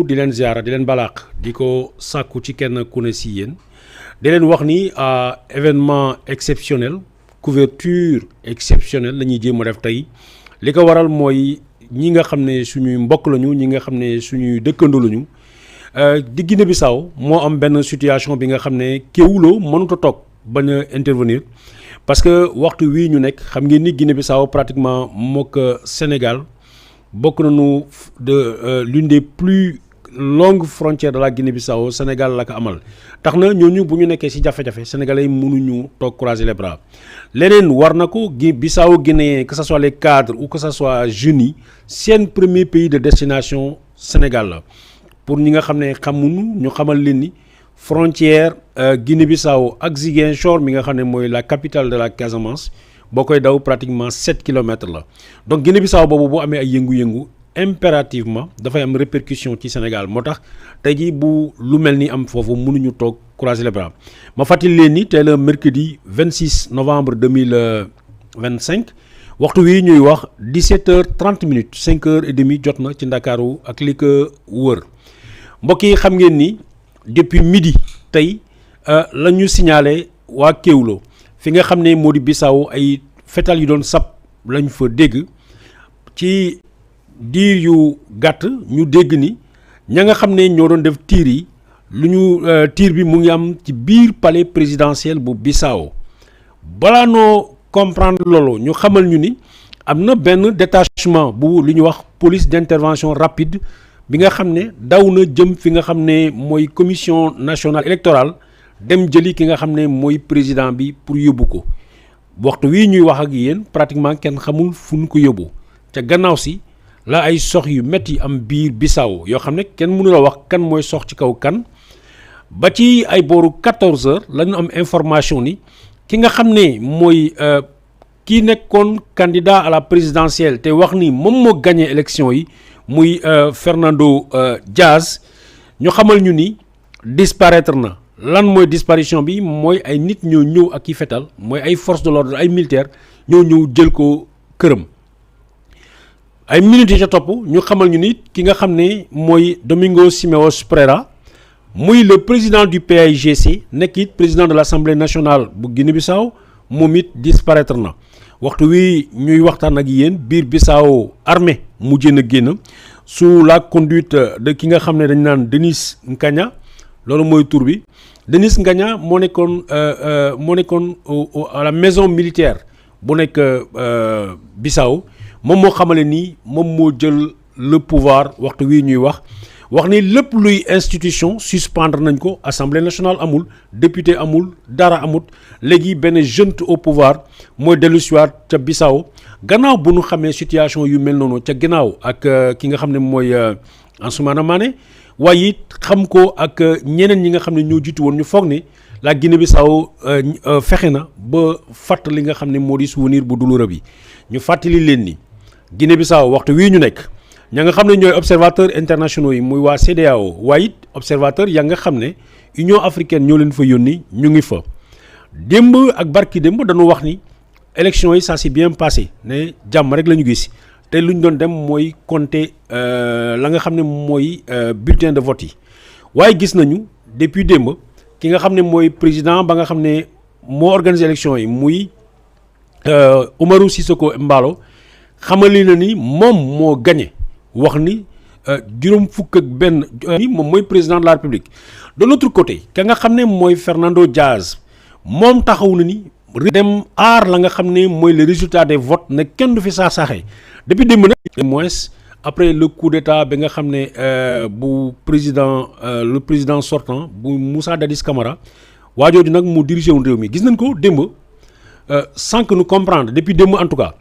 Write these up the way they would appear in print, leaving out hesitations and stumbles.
di leen ziara di leen balaax di ko sàkku ci kenn ku ne si yéen di leen wax ni événement exceptionnel couverture exceptionnelle la ñuy jéem a def tey li ko waral mooy ñi nga xam ne suñuy mbokk lañu ñi nga xam ne suñuy dëkkandoo lañu di Guinée-Bissau moo am benn situation bi nga xam ne Kéwoulo mënut a toog bañ a intervenir parce que waxtu wii ñu nekk xam ngeen ni Guinée-Bissau pratiquement mook Sénégal bokk nañu de l'une des plus longues frontières de la Guinée-Bissau Sénégal la ko amal tax na ñooñu bu ñu nekkee ci jafe-jafe sénégalais yi mënuñu toog croiser les bras leneen war na ko Bissau Guinéen que ce soit les cadres ou que ce soit jeunes yi seen premier pays de destination Sénégal la pour ñi nga xam ne xamuñu ñu xamal leen ni frontière Guinée-Bissau ak Ziguinchor mi nga xam ne mooy la capitale de la Casamance boo koy daw pratiquement 7 kilomètres la donc Guinée-Bissau boobu boo amee ay yëngu-yëngu impérativement dafay am répercussion ci Sénégal moo tax tey jii bu lu mel ni am foofu mënuñu toog croiser les bras ma fàttali leen ni tey la mercredi 26 novembre 2025 waxtu wi ñuy wax 17h30 5h30 jot na ci Ndakaaru ak li ko wër mbokk yi xam ngeen ni depuis midi tey la ñu signalé waa Kéwoulo fi nga xam ne moo di Bissau ay fetal yu doon sab lañ fa dégg ci diir yu gàtt ñu dégg ni ña nga xam ne ñoo doon def tiir yi lu ñu tiir bi mu ngi am ci biir palais présidentiel bu Bissau balaa noo comprendre loolu ñu xamal ñu ni am na benn détachement bu lu ñu wax police d'intervention rapide bi nga xam ne daw na jëm fi nga xam ne mooy commission nationale électorale dem jëli ki nga xam ne mooy président bi pour yóbbu ko waxtu wii ñuy wax ak yéen pratiquement kenn xamul fu ñu ko yóbbu ca gannaaw si la ay sox yu métti am biir Bissau yoo xam ne kenn mënu la wax kan mooy sox ci kaw kan ba ci ay booru 14h la ñu am information ni ki nga xam ne mooy kii nekkoon candidat à la présidentielle te wax ni moom moo gagné élection yi muy Fernando Diaz ñu xamal ñu ni disparaître na lan mooy disparition bi mooy ay nit ñoo ñëw ak i fetal mooy ay forces de l'ordre ay militaires ñoo ñëw jël ko këram. ay minutes yi ca topp ñu xamal ñu ni ki nga xam ne mooy Domingos Simoes Pereira muy le président du PAIGC nekk it président de l'Assemblée nationale bu Guinée-Bissau moom it disparaître na waxtu wi ñuy waxtaan ak yéen biir Bissau armée mujjee na génn sous la conduite de ki nga xam ne dañ naan Denis Ngagna loolu mooy tur bi Denis Ngagna moo nekkoon à la maison militaire bu nekk Bissau moom moo xamale ni moom moo jël le pouvoir waxtu wi ñuy wax ni lépp luy institution suspendre nañ ko assemblée nationale amul député amul dara amut léegi benn junte au pouvoir mooy dellu siwaat ca Bissau gannaaw bu ñu xamee situation yu mel noonu ca gannaaw ak ki nga xam ne mooy Ansoumana Mané waaye it xam ko ak ñeneen ñi nga xam ne ñoo jiitu woon ñu foog ne la Guinée-Bissau fexe na ba fàtt li nga xam ne moo di souvenir bu douloureux bi ñu fàttali leen ni Guinée-Bissau waxtu wii ñu nekk ña nga xam ne ñooy observateurs internationaux yi muy waa CEDEAO waaye it observateurs ya nga xam ne Union africaine ñoo leen fa yónni ñu ngi fa démb ak barki démb dañu wax ni élection yi ça s'est bien passé ne jàmm rek la ñu gis te lu ñu doon dem mooy compter la nga xam ne mooy bulletin de vote yi waaye gis nañu depuis démb ki nga xam ne mooy président ba nga xam ne moo organisé élection yi muy Umaru Sissoco Embalo xamali na ni moom moo gagné wax ni juróom fukk ak benn ni moom mooy président de la République de l'autre côté ka nga xam ne mooy Fernando Diaz moom taxaw na ni dem aar la nga xam ne mooy le résultat des votes ne kenn du fi saaxee depuis démb nag moins après le coup d'état bi nga xam ne bu président le président sortant bu Moussa Dadis Camara waajooju nag mu dirigé woon réew mi gis nañ ko démb sans que nous comprendre depuis démb en tout cas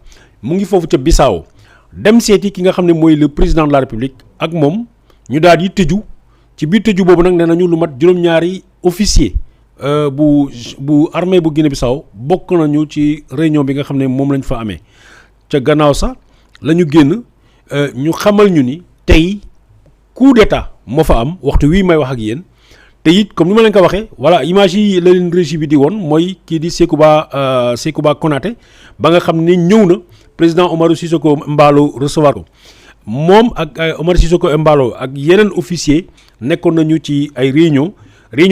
mu ngi foofu ca Bissau dem seeti ki nga xam ne mooy le président de la République ak moom ñu daal di tëju ci biir tëju boobu nag nee nañu lu mat juróom-ñaari officier bu armée bu Guinée-Bissau bokk nañu ci réunion bi nga xam ne moom lañ fa amee ca gannaaw sax la ñu génn ñu xamal ñu ni tey coup d'état moo fa am waxtu wii may wax ak yéen te it comme ni ma leen ko waxee voilà image yi la leen régie bi di woon mooy kii di Sékouba Konaté ba nga xam ne ñëw na président Umaru Sissoco Embalo recevoir ko moom ak Omar Sissoko Embalo ak yeneen officier nekkoon nañu ci ay réunion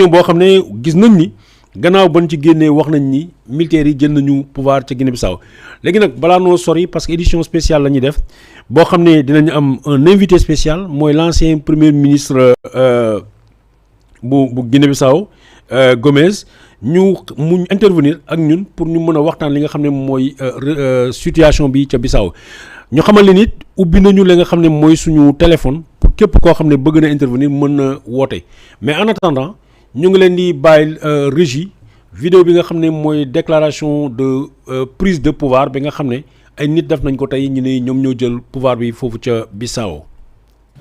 boo xam ne gis nañ ni gannaaw ban ci génnee wax nañ ni militaires yi jël nañu pouvoir ca Guinée-Bissau léegi nag balaa noo sori parce que édition spéciale la ñuy def boo xam ne dinañu am un invité spécial mooy l'ancien premier ministre bu Guinée-Bissau Gomes mu intervenir ak ñun pour ñu mën a waxtaan li nga xam ne mooy situation bi ca Bissau ñu xamal leen it ubbi nañu li nga xam ne mooy suñu téléphone pour képp koo xam ne bëgg na intervenir mën na woote mais en attendant ñu ngi leen di bàyyi régie vidéo bi nga xam ne mooy déclaration de prise de pouvoir bi nga xam ne ay nit def nañ ko tey ñu ne ñoom ñoo jël pouvoir bi foofu ca Bissau.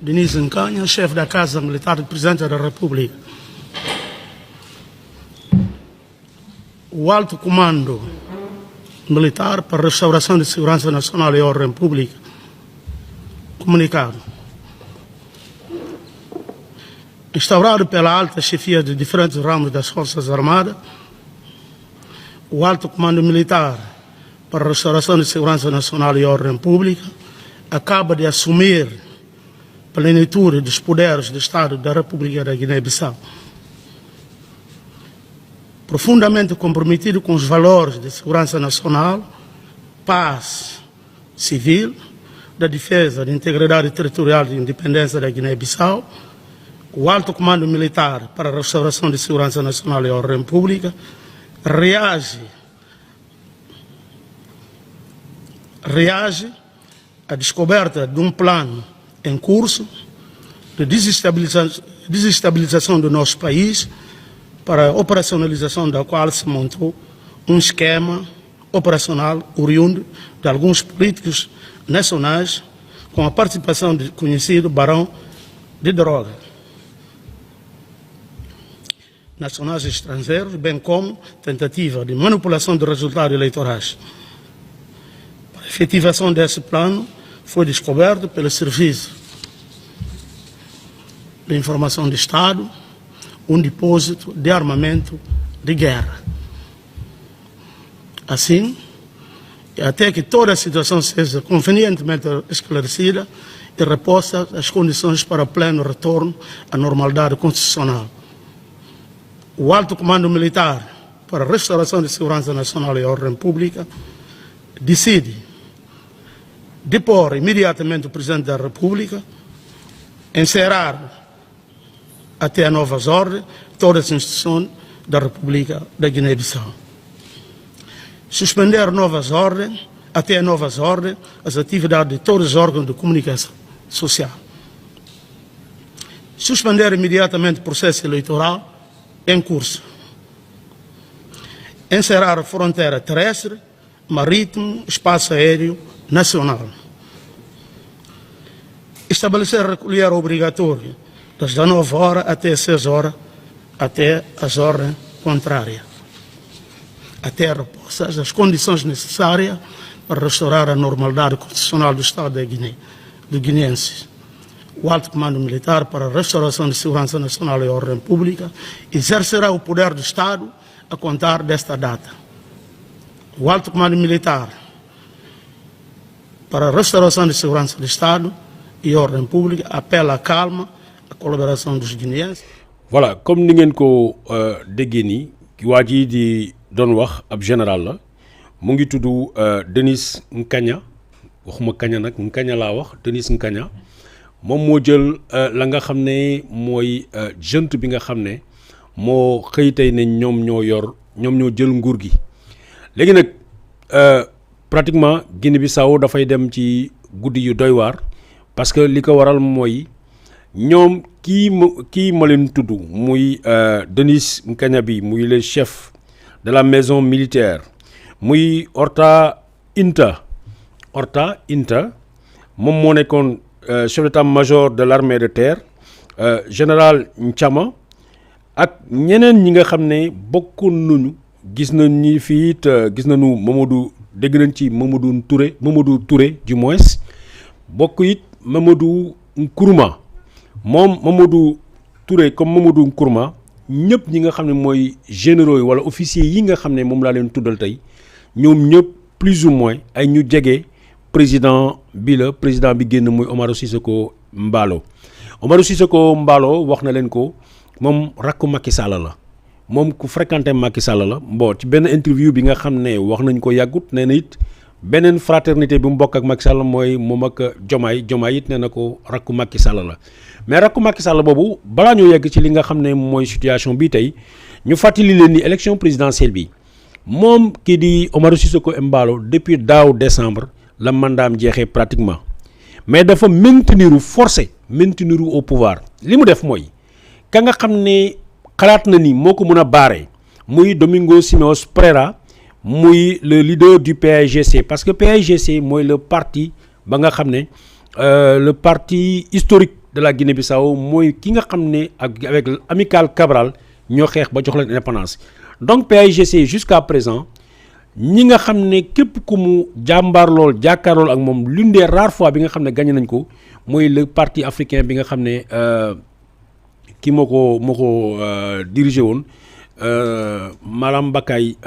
Denis Nkanha, chefe da Casa Militar do Presidente da República. O alto comando militar para a restauração de segurança nacional e ordem pública. Comunicado. Instaurado pela alta chefia de diferentes ramos das Forças Armadas, o alto comando militar para a restauração de segurança nacional e ordem pública acaba de assumir plenitude dos poderes do Estado da República da Guiné-Bissau. Profundamente comprometido com os valores de segurança nacional, paz civil, da defesa da integridade territorial e independência da Guiné-Bissau, o Alto Comando Militar para a Restauração de Segurança Nacional e Ordem Pública reage à descoberta de um plano em curso de desestabilização do nosso país, para a operacionalização da qual se montou um esquema operacional oriundo de alguns políticos nacionais com a participação do conhecido barão de droga, nacionais e estrangeiros, bem como tentativa de manipulação de resultados eleitorais. Para a efetivação desse plano, foi descoberto pelo Serviço de Informação do Estado um depósito de armamento de guerra. Assim, até que toda a situação seja convenientemente esclarecida e reposta as condições para o pleno retorno à normalidade constitucional. O Alto Comando Militar para a Restauração de Segurança Nacional e Ordem Pública decide depor imediatamente o Presidente da República, encerrar até a novas ordens todas as instituições da República da Guiné-Bissau. Suspender novas ordens, até a novas ordens, as atividades de todos os órgãos de comunicação social. Suspender imediatamente o processo eleitoral em curso. Encerrar a fronteira terrestre, marítimo, espaço aéreo nacional. Estabelecer recolher obrigatório das 19 horas até as 6 horas, até as ordens contrárias, até repostas as condições necessárias para restaurar a normalidade constitucional do Estado da Guiné, do guineenses. O Alto Comando Militar para a Restauração de Segurança Nacional e Ordem Pública exercerá o poder do Estado a contar desta data. O Alto Comando Militar para a Restauração de Segurança do Estado e Ordem Pública apela à calma, à colaboração dos guineenses. Voilà, comme ni ngeen ko déggee nii waa ji di doon wax ab général la mu ngi tudd Denis Nkanha, waxuma Kagna nag Nkanha laa wax, Denis Nkanha moom moo jël la nga xam ne mooy junte bi nga xam ne moo xëy tey ne ñoom ñoo jël nguur gi léegi nag pratiquement Guinée-Bissau dafay dem ci guddi yu doy waar parce que li ko waral mooy ñoom kii ma leen tudd muy Denis Nkanha bi muy le chef de la maison militaire muy Horta Inta moom moo nekkoon chef d'état-major de l'armée de terre général Nchama ak ñeneen ñi nga xam ne bokkoon nañu gis nañ ni fii it gis nañu dégg nañ ci Mamadou Touré du moins bokk it Mamadou Nkrumah moom Mamadou Touré comme Mamadou Nkrumah ñëpp ñi nga xam ne mooy généraux yi wala officiers yi nga xam ne moom laa leen tuddal tey ñoom ñëpp plus ou moins ay ñu jege président bi génn muy Oumaro Sissoko Embaló wax na leen ko moom rakku Macky Sall la moom ku fréquenté Macky Sall la bon ci benn interview bi nga xam ne wax nañ ko yàggut nee na it beneen fraternité bi mu bokk ak Macky Sall mooy moom ak Diomaye it nee na ko rakku Macky Sall la mais rakku Macky Sall boobu balaa ñoo yegg ci li nga xam ne mooy situation bi tey ñu fàttali leen ni élection présidentielle bi moom kii di Oumaro Sissoko Embaló depuis daaw décembre la mandaam jeexee pratiquement mais dafa maintenir au pouvoir li mu def mooy ka nga xam ne xalaat na ni moo ko mën a baare muy Domingos Simoes Pereira muy le leader du PAIGC parce que PAIGC mooy le parti ba nga xam ne le parti historique de la Guinée-Bissau mooy ki nga xam ne avec Amical Cabral ñoo xeex ba jox leen indépendance donc PAIGC jusqu'à présent ñi nga xam ne képp ku mu jàkkaarlool ak moom l'une des rares fois bi nga xam ne gagné nañ ko mooy le parti africain bi nga xam ne ki moo ko dirigé woon Malam Bakay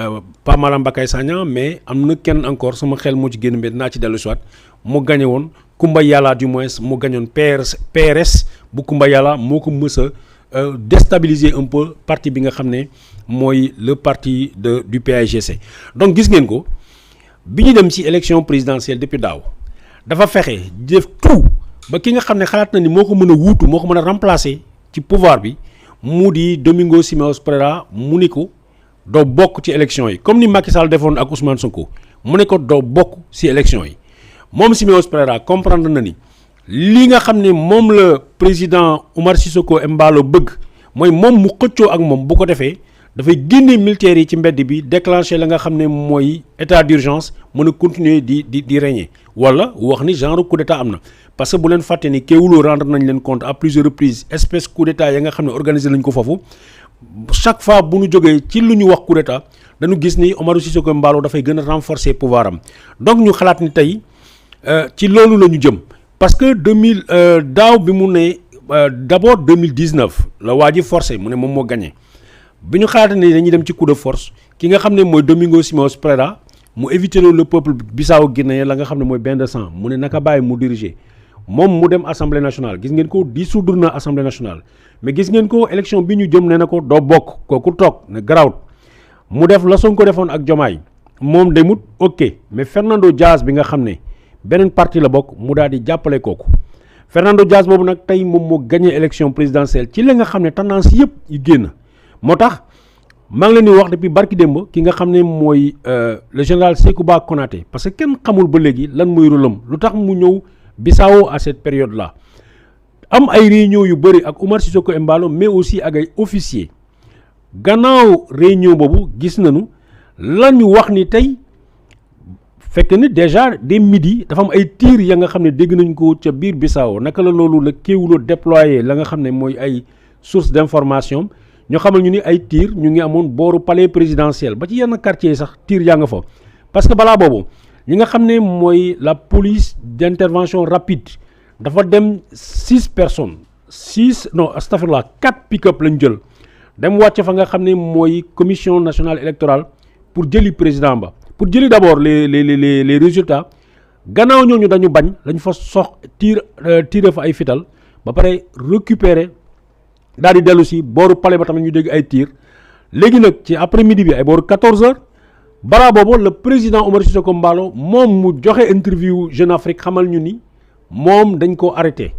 pas Malam Bakay Sagna mais am na kenn encore sama xel moo ci génn mais dinaa ci dellu soit mu gagné woon Kumba Yàlla du moins mu gagnoon PRS bu Kumba Yàlla moo ko mës a déstabiliser un peu parti bi nga xam ne mooy le parti du PAIGC donc gis ngeen ko bi ñu dem ci élection présidentielle depuis daaw dafa fexe def tout ba ki nga xam ne xalaat na ni moo ko mën a wuutu moo ko mën a remplacer ci pouvoir bi mu di Domingos Simoes Pereira mu ni ko doo bokk ci élection yi comme ni Macky Sall defoon ak Ousmane Sonko mu ne ko doo bokk ci élection yi moom Simoes Pereira comprendre na ni li nga xam ne moom la président Oumaro Sissoko Embaló bëgg mooy moom mu xëccoo ak moom bu ko defee dafay génne militaires yi ci mbedd bi déclencher la nga xam ne mooy état d'urgence mën a continuer di régner wala wax ni genre coup d'état am na parce que bu leen fàtte ni Kéwoulo rendre nañ leen compte à plusieurs reprises espèce coup d'état ya nga xam ne organiser nañ ko foofu chaque fois bu ñu jógee ci lu ñu wax coup d'état dañu gis ni Oumaro Sissoko Embaló dafay gën a renforcer pouvoir am donc ñu xalaat ni tey ci loolu la ñu jëm parce que daaw bi mu ne d'abord 2019 la waa ji forcé mu ne moom moo gagné bi ñu xalaat ne dañuy dem ci coup de force ki nga xam ne mooy Domingos Simoes Pereira mu éviter loolu le peuple Bissau Guinéen la nga xam ne mooy bain de sang mu ne naka bàyyi mu diriger moom mu dem assemblée nationale gis ngeen ko dissoudre na assemblée nationale mais gis ngeen ko élection bi ñu jëm ne na ko doo bokk kooku toog ne garawut mu def la Sonko defoon ak Diomaye moom demut ok mais Fernando Diaz bi nga xam ne beneen parti la bokk mu daal di jàppale kooku Fernando Diaz boobu nag tey moom moo gagné élection présidentielle ci la nga xam ne tendance yëpp yi génn moo tax maa ngi leen di wax depuis barki démb ki nga xam ne mooy le général Sékouba Konaté parce que kenn xamul ba léegi lan mooy rôle am lu tax mu ñëw Bissau à cette période là am ay réunion yu bëri ak Oumaro Sissoko Embaló mais aussi ak ay officiers gannaaw réunion boobu gis nañu la ñu wax ni tey fekk ni déjà dès midi dafa am ay tirs ya nga xam ne dégg nañ ko ca biir Bissau naka la loolu la Kéwoulo déployé la nga xam ne mooy ay sources d'information ñoo xamal ñu ni ay tirs ñu ngi amoon booru palais présidentiel ba ci yenn quartier yi sax tirs yaa nga fa parce que balaa boobu ñi nga xam ne mooy la police d'intervention rapide dafa dem 4 pick-up lañ jël dem wàcc fa nga xam ne mooy commission nationale électorale pour jëli président ba pour jëli d'abord les résultats gannaaw ñooñu dañu bañ lañ fa tirer fa ay fital ba pare récupérer daal di dellu si booru palais ba tamit ñu dégg ay tirs léegi nag ci après midi bi ay booru 14h balaa boobu le président Oumaro Sissoko Embaló moom mu joxe interview Jeune Afrique xamal ñu ni moom dañ ko arrêté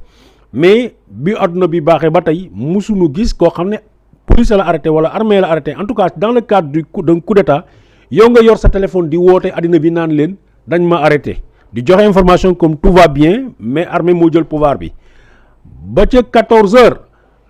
mais bi àdduna bi baaxee ba tey musuñu gis koo xam ne police la arrêté wala armée la arrêté en tout cas dans le cadre d'un coup d'état yow nga yor sa téléphone di woote àddina bi naan leen dañ ma arrêté di joxe information comme tout va bien mais armée moo jël pouvoir bi ba ca 14h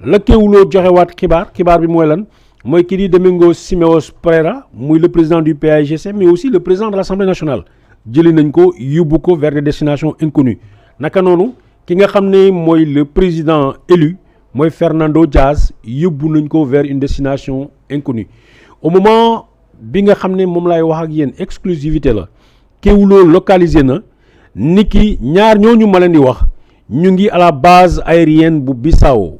la Kéwoulo joxe waat xibaar bi mooy lan mooy kii di Domingos Simoes Pereira muy le président du PAIGC mais aussi le président de l'Assemblée nationale jëli nañ ko yóbbu ko vers des destinations inconnues naka noonu ki nga xam ne mooy le président élu mooy Fernando Diaz yóbbu nañ ko vers une destination inconnue au moment bi nga xam ne moom laay wax ak yéen exclusivité la Kéwoulo localisé na niki ñaar ñooñu ma leen di wax ñu ngi à la base aérienne bu Bissau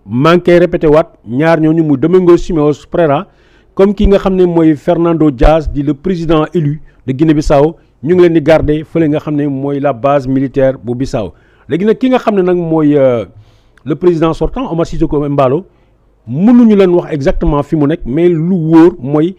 maa ngi koy répété waat ñaar ñooñu muy Domingos Simoes Pereira comme ki nga xam ne mooy Fernando Diaz di le président élu de Guinée-Bissau ñu ngi leen di garder fële nga xam ne mooy la base militaire bu Bissau léegi nag ki nga xam ne nag mooy le président sortant Omar Sissoko Embalo mënuñu leen wax exactement fi mu nekk mais lu wóor mooy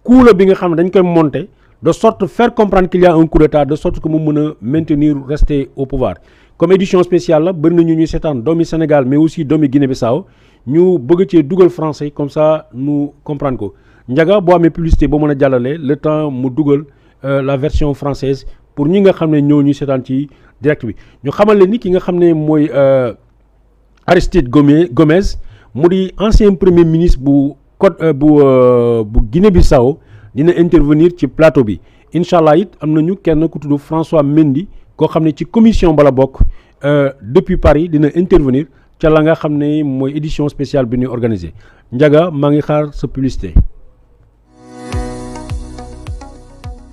coup la bi nga xam ne dañ koy monter de sorte faire comprendre qu'il y a un coup d'état de sorte que mu mën a maintenir rester au pouvoir comme édition spéciale la bëri na ñu ñuy seetaan doomi Sénégal mais aussi doomi Guinée-Bissau ñu bëgg cee dugal français comme ça nu comprendre ko Ndiaga boo amee publicité boo mën a jàllale le temps mu dugal la version française pour ñi nga xam ne ñoo ñuy seetaan ci direct bi ñu xamal leen ni ki nga xam ne mooy Aristide Gomes mu di ancien premier ministre bu bu Guinée-Bissau dina intervenir ci plateau bi incha allah it am nañu kenn ku tudd François Mendy koo xam ne ci commission bala bokk depuis Paris dina intervenir ca la nga xam ne mooy édition spéciale bi ñuy organisé Ndiaga maa ngi xaar sa publicité.